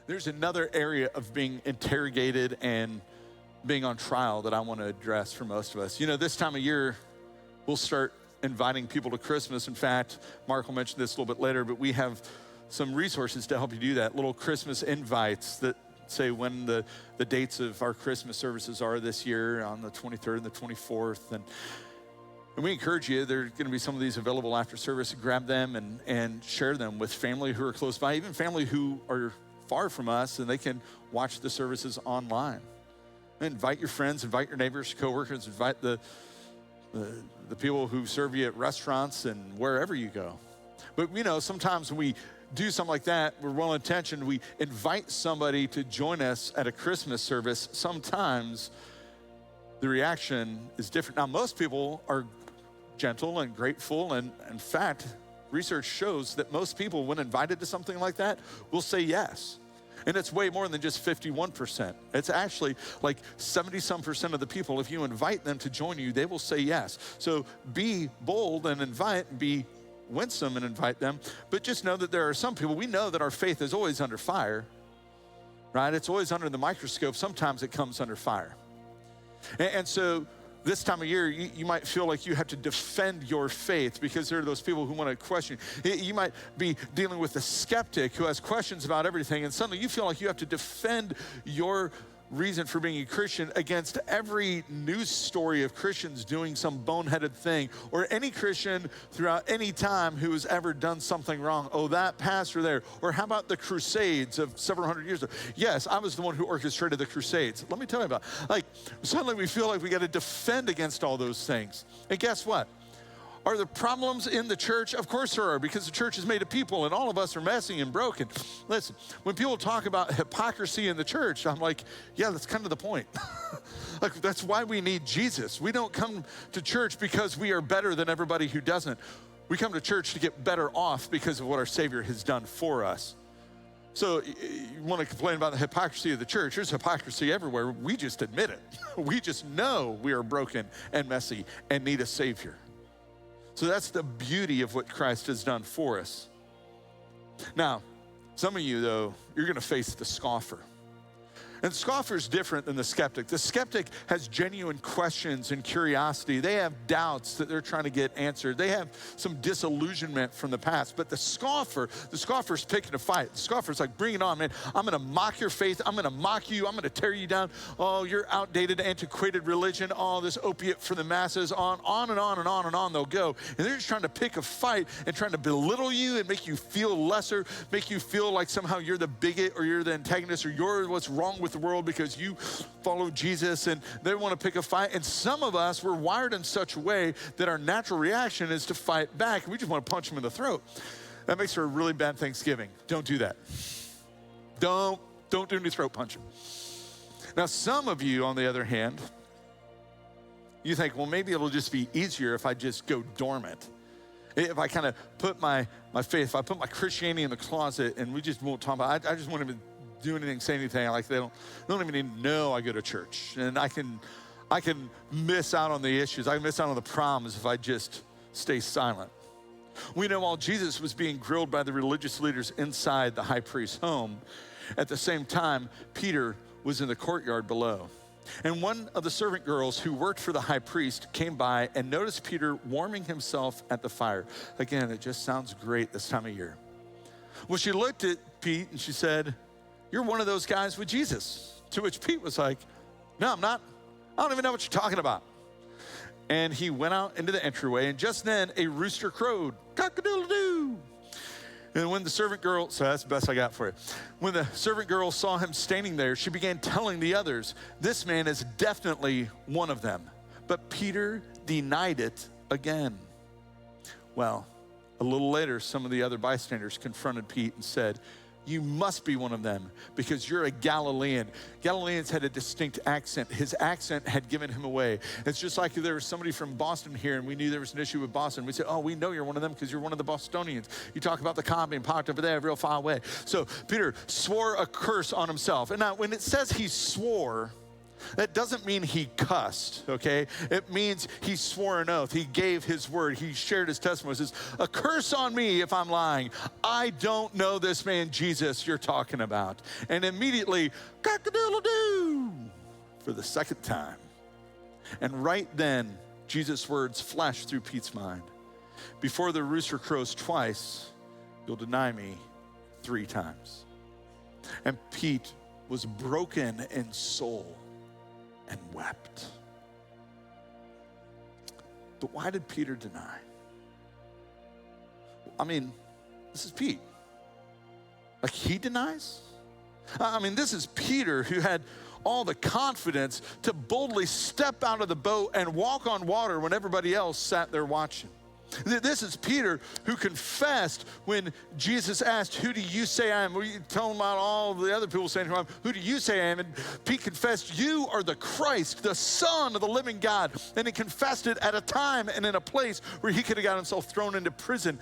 There's another area of being interrogated and being on trial that I want to address for most of us. You know, this time of year, we'll start inviting people to Christmas. In fact, Mark will mention this a little bit later, but we have some resources to help you do that. Little Christmas invites that say when the dates of our Christmas services are this year on the 23rd and the 24th. And we encourage you, there are going to be some of these available after service. Grab them and share them with family who are close by, even family who are far from us, and they can watch the services online. Invite your friends, invite your neighbors, coworkers, invite the people who serve you at restaurants and wherever you go. But you know, sometimes when we do something like that, we're well-intentioned, we invite somebody to join us at a Christmas service. Sometimes the reaction is different. Now, most people are gentle and grateful, and in fact, research shows that most people, when invited to something like that, will say yes. And it's way more than just 51%. It's actually like 70-some% of the people, if you invite them to join you, they will say yes. So be bold and invite, and be winsome and invite them. But just know that there are some people, we know that our faith is always under fire, right? It's always under the microscope. Sometimes it comes under fire. And so this time of year, you might feel like you have to defend your faith because there are those people who want to question. You might be dealing with a skeptic who has questions about everything, and suddenly you feel like you have to defend your reason for being a Christian against every news story of Christians doing some boneheaded thing, or any Christian throughout any time who has ever done something wrong. Oh, that pastor there. Or how about the Crusades of several hundred years ago? Yes, I was the one who orchestrated the Crusades. Let me tell you about it. Like, suddenly we feel like we got to defend against all those things. And guess what? Are there problems in the church? Of course there are, because the church is made of people and all of us are messy and broken. Listen, when people talk about hypocrisy in the church, I'm like, yeah, that's kind of the point. Like, that's why we need Jesus. We don't come to church because we are better than everybody who doesn't. We come to church to get better off because of what our Savior has done for us. So you want to complain about the hypocrisy of the church? There's hypocrisy everywhere. We just admit it. We just know we are broken and messy and need a Savior. So that's the beauty of what Christ has done for us. Now, some of you, though, you're going to face the scoffer. And the scoffer is different than the skeptic. The skeptic has genuine questions and curiosity. They have doubts that they're trying to get answered. They have some disillusionment from the past. But the scoffer's picking a fight. The scoffer's like, bring it on, man. I'm going to mock your faith. I'm going to mock you. I'm going to tear you down. Oh, your outdated, antiquated religion. Oh, this opiate for the masses. On and on and on and on they'll go. And they're just trying to pick a fight and trying to belittle you and make you feel lesser, make you feel like somehow you're the bigot or you're the antagonist or you're what's wrong with the world because you follow Jesus, and they want to pick a fight. And some of us, we're wired in such a way that our natural reaction is to fight back. We just want to punch them in the throat. That makes for a really bad Thanksgiving. Don't do that. Don't do any throat punching. Now, some of you, on the other hand, you think, well, maybe it'll just be easier if I just go dormant. If I kind of put my faith, if I put my Christianity in the closet and we just won't talk about it, I just won't even do anything, say anything. Like they don't even need to know I go to church. And I can miss out on the issues. I can miss out on the problems if I just stay silent. We know while Jesus was being grilled by the religious leaders inside the high priest's home, at the same time, Peter was in the courtyard below. And one of the servant girls who worked for the high priest came by and noticed Peter warming himself at the fire. Again, it just sounds great this time of year. Well, she looked at Pete and she said, "You're one of those guys with Jesus." To which Pete was like, "No, I'm not. I don't even know what you're talking about." And he went out into the entryway, and just then a rooster crowed, cock-a-doodle-doo. And when the servant girl, so that's the best I got for you. When the servant girl saw him standing there, she began telling the others, "This man is definitely one of them." But Peter denied it again. Well, a little later, some of the other bystanders confronted Pete and said, "You must be one of them because you're a Galilean." Galileans had a distinct accent. His accent had given him away. It's just like if there was somebody from Boston here and we knew there was an issue with Boston. We'd say, "Oh, we know you're one of them because you're one of the Bostonians. You talk about the commie and parked over there real far away." So Peter swore a curse on himself. And now when it says he swore, That doesn't mean he cussed, okay? It means he swore an oath. He gave his word. He shared his testimony. It says, a curse on me if I'm lying. I don't know this man Jesus you're talking about. And immediately, cock-a-doodle-doo, for the second time. And right then, Jesus' words flashed through Pete's mind. Before the rooster crows twice, you'll deny me 3 times. And Pete was broken in soul and wept. But why did Peter deny? I mean, this is Pete. Like, he denies? I mean, this is Peter who had all the confidence to boldly step out of the boat and walk on water when everybody else sat there watching. This is Peter who confessed when Jesus asked, who do you say I am? We tell him about all the other people saying who do you say I am? And Pete confessed, you are the Christ, the Son of the living God. And he confessed it at a time and in a place where he could have got himself thrown into prison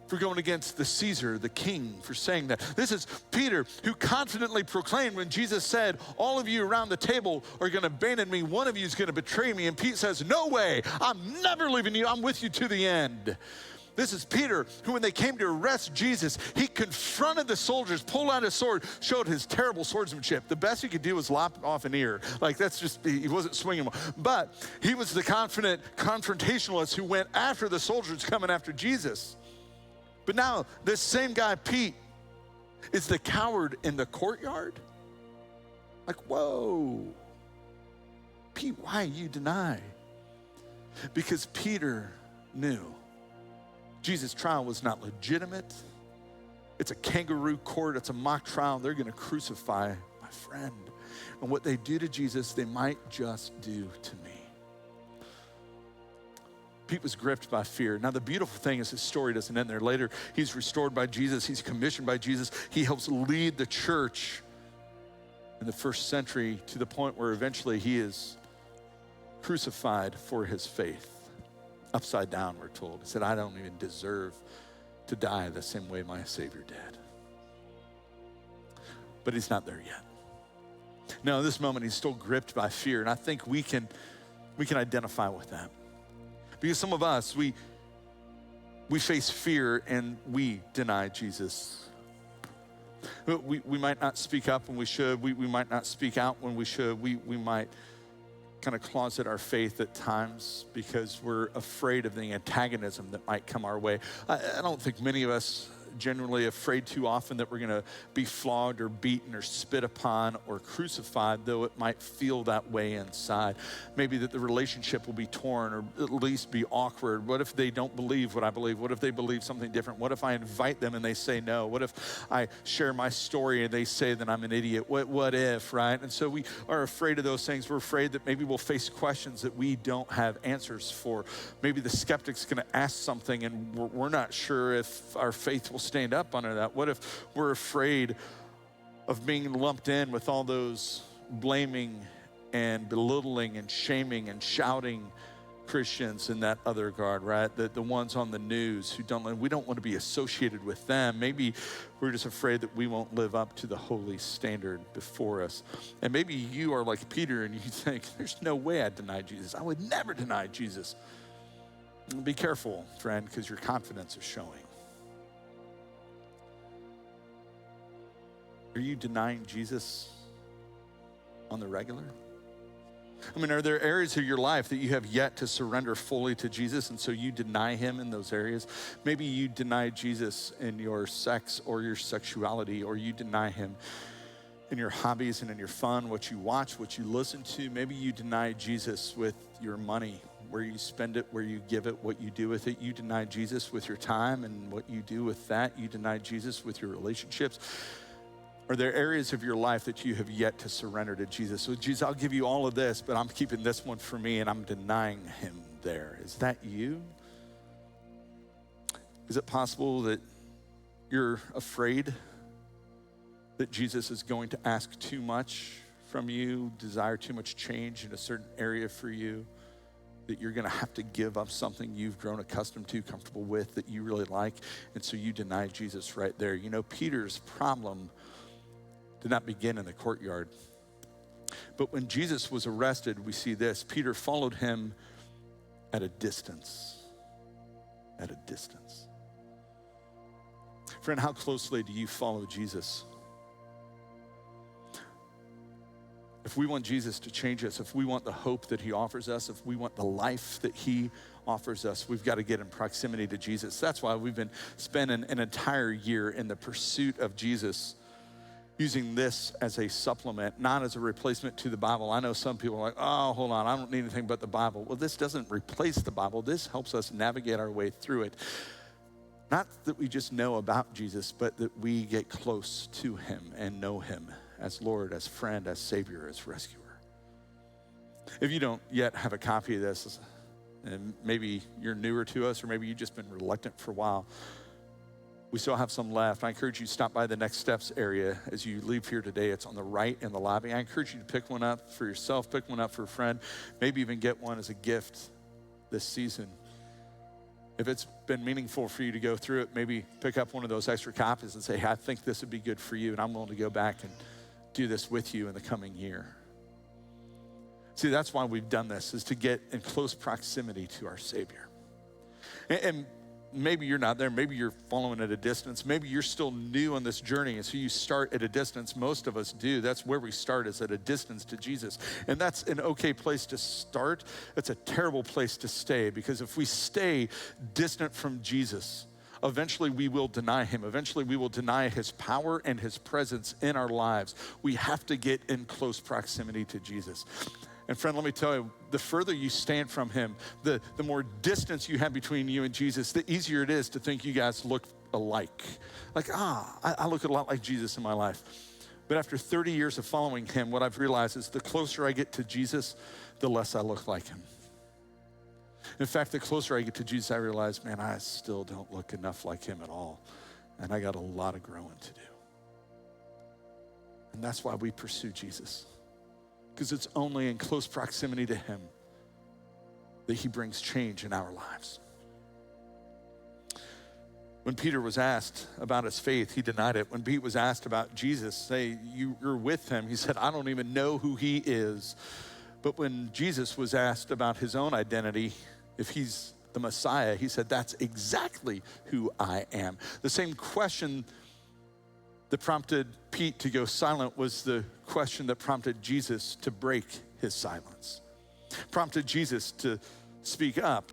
for going against the Caesar, the king, for saying that. This is Peter who confidently proclaimed when Jesus said, all of you around the table are going to abandon me. One of you is going to betray me. And Pete says, no way, I'm never leaving you. I'm with you to the end. This is Peter who, when they came to arrest Jesus, he confronted the soldiers, pulled out his sword, showed his terrible swordsmanship. The best he could do was lop off an ear. Like, that's just, he wasn't swinging. But he was the confident confrontationalist who went after the soldiers coming after Jesus. But now, this same guy, Pete, is the coward in the courtyard? Like, whoa. Pete, why you deny? Because Peter knew Jesus' trial was not legitimate. It's a kangaroo court. It's a mock trial. They're going to crucify my friend. And what they do to Jesus, they might just do to me. Pete was gripped by fear. Now, the beautiful thing is his story doesn't end there. Later, he's restored by Jesus. He's commissioned by Jesus. He helps lead the church in the first century to the point where eventually he is crucified for his faith. Upside down, we're told. He said, I don't even deserve to die the same way my Savior did. But he's not there yet. Now, in this moment, he's still gripped by fear, and I think we can identify with that. Because some of us, we face fear and we deny Jesus. We might not speak up when we should. We might not speak out when we should. We might kind of closet our faith at times because we're afraid of the antagonism that might come our way. I don't think many of us generally afraid too often that we're going to be flogged or beaten or spit upon or crucified, though it might feel that way inside. Maybe that the relationship will be torn or at least be awkward. What if they don't believe what I believe? What if they believe something different? What if I invite them and they say no? What if I share my story and they say that I'm an idiot? What if, right? And so we are afraid of those things. We're afraid that maybe we'll face questions that we don't have answers for. Maybe the skeptic's going to ask something and we're not sure if our faith will stand up under that. What if we're afraid of being lumped in with all those blaming and belittling and shaming and shouting Christians in that other guard, right? The ones on the news who we don't want to be associated with them. Maybe we're just afraid that we won't live up to the holy standard before us. And maybe you are like Peter and you think, there's no way I'd deny Jesus. I would never deny Jesus. Be careful, friend, because your confidence is showing. Are you denying Jesus on the regular? I mean, are there areas of your life that you have yet to surrender fully to Jesus, and so you deny him in those areas? Maybe you deny Jesus in your sex or your sexuality, or you deny him in your hobbies and in your fun, what you watch, what you listen to. Maybe you deny Jesus with your money, where you spend it, where you give it, what you do with it. You deny Jesus with your time and what you do with that. You deny Jesus with your relationships. Are there areas of your life that you have yet to surrender to Jesus? So Jesus, I'll give you all of this, but I'm keeping this one for me and I'm denying him there. Is that you? Is it possible that you're afraid that Jesus is going to ask too much from you, desire too much change in a certain area for you, that you're gonna have to give up something you've grown accustomed to, comfortable with, that you really like, and so you deny Jesus right there? You know, Peter's problem did not begin in the courtyard. But when Jesus was arrested, we see this: Peter followed him at a distance. At a distance. Friend, how closely do you follow Jesus? If we want Jesus to change us, if we want the hope that he offers us, if we want the life that he offers us, we've got to get in proximity to Jesus. That's why we've been spending an entire year in the pursuit of Jesus, using this as a supplement, not as a replacement to the Bible. I know some people are like, oh, hold on, I don't need anything but the Bible. Well, this doesn't replace the Bible. This helps us navigate our way through it. Not that we just know about Jesus, but that we get close to him and know him as Lord, as friend, as Savior, as rescuer. If you don't yet have a copy of this, and maybe you're newer to us, or maybe you've just been reluctant for a while, we still have some left. I encourage you to stop by the Next Steps area as you leave here today. It's on the right in the lobby. I encourage you to pick one up for yourself, pick one up for a friend, maybe even get one as a gift this season. If it's been meaningful for you to go through it, maybe pick up one of those extra copies and say, hey, I think this would be good for you, and I'm willing to go back and do this with you in the coming year. See, that's why we've done this, is to get in close proximity to our Savior. And maybe you're not there. Maybe you're following at a distance. Maybe you're still new on this journey, and so you start at a distance. Most of us do. That's where we start, is at a distance to Jesus. And that's an okay place to start. It's a terrible place to stay, because if we stay distant from Jesus, eventually we will deny him. Eventually we will deny his power and his presence in our lives. We have to get in close proximity to Jesus. And friend, let me tell you, the further you stand from him, the more distance you have between you and Jesus, the easier it is to think you guys look alike. Like, I look a lot like Jesus in my life. But after 30 years of following him, what I've realized is the closer I get to Jesus, the less I look like him. In fact, the closer I get to Jesus, I realize, man, I still don't look enough like him at all. And I got a lot of growing to do. And that's why we pursue Jesus. Because it's only in close proximity to him that he brings change in our lives. When Peter was asked about his faith, he denied it. When Pete was asked about Jesus, say, you're with him, he said, I don't even know who he is. But when Jesus was asked about his own identity, if he's the Messiah, he said, that's exactly who I am. The same question that prompted Pete to go silent was the question that prompted Jesus to break his silence, prompted Jesus to speak up.